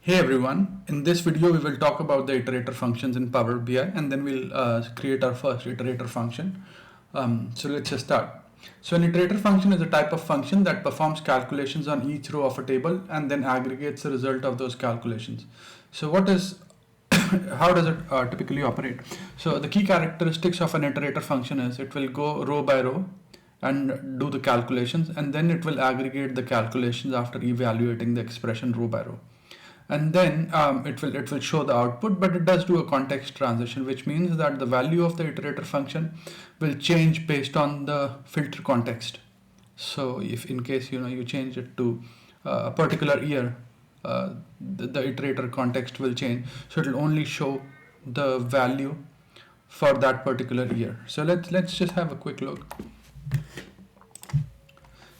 Hey everyone, in this video we will talk about the iterator functions in Power BI and then we'll create our first iterator function. So let's just start. So an iterator function is a type of function that performs calculations on each row of a table and then aggregates the result of those calculations. So how does it typically operate? So the key characteristics of an iterator function is it will go row by row and do the calculations, and then it will aggregate the calculations after evaluating the expression row by row. And then it will show the output, but it does do a context transition, which means that the value of the iterator function will change based on the filter context. So if in case you change it to a particular year, the iterator context will change, so it will only show the value for that particular year. So let's just have a quick look.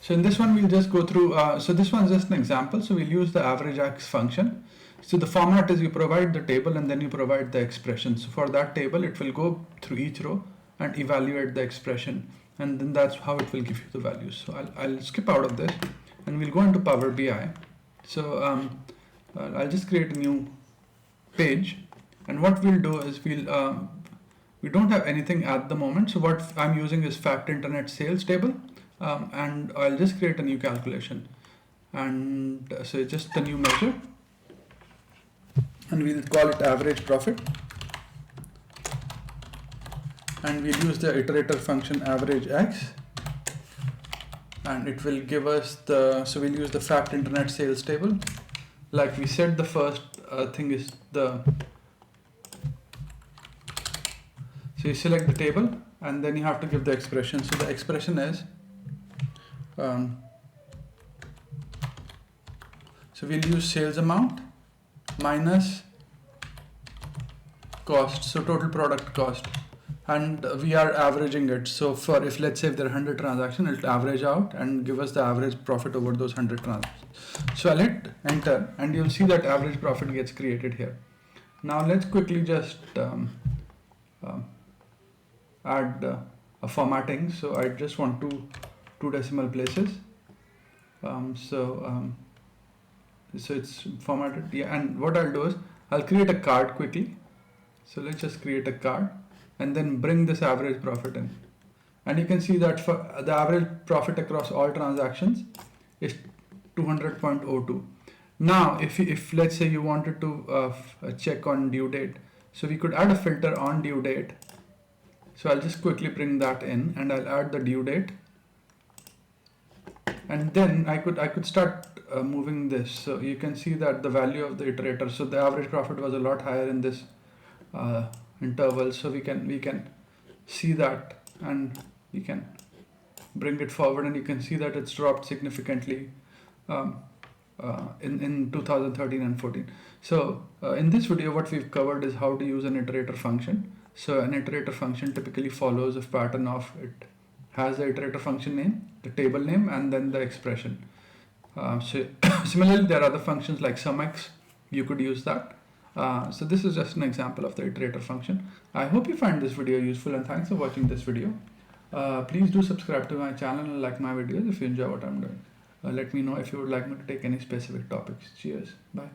So in this one, we'll just go through, so this one's just an example. So we'll use the aggregates function. So the format is you provide the table and then you provide the expression. So for that table, it will go through each row and evaluate the expression. And then that's how it will give you the values. So I'll skip out of this and we'll go into Power BI. So I'll just create a new page. And what we'll do is we don't have anything at the moment. So what I'm using is fact internet sales table. And I'll just create a new calculation, and so it's just a new measure, and we'll call it average profit, and we'll use the iterator function average x, and it will give us so we'll use the fact internet sales table. Like we said, the first thing is so you select the table and then you have to give the expression. So the expression is so we'll use sales amount minus cost, so total product cost, and we are averaging it. So if let's say if there are 100 transactions, it'll average out and give us the average profit over those 100 transactions. So I'll hit enter and you'll see that average profit gets created here. Now let's quickly just add a formatting. So I just want two decimal places. So it's formatted. Yeah, and what I'll do is I'll create a card quickly. So let's just create a card and then bring this average profit in. And you can see that for the average profit across all transactions is 200.02. Now, if let's say you wanted to check on due date, so we could add a filter on due date. So I'll just quickly bring that in and I'll add the due date. And then I could start moving this. So you can see that the value of the iterator, so the average profit was a lot higher in this interval. So we can see that and we can bring it forward, and you can see that it's dropped significantly in 2013 and 14. So in this video, what we've covered is how to use an iterator function. So an iterator function typically follows a pattern of it has the iterator function name, the table name, and then the expression. So similarly, there are other functions like sumx. You could use that. So this is just an example of the iterator function. I hope you find this video useful, and thanks for watching this video. Please do subscribe to my channel and like my videos if you enjoy what I'm doing. Let me know if you would like me to take any specific topics. Cheers. Bye.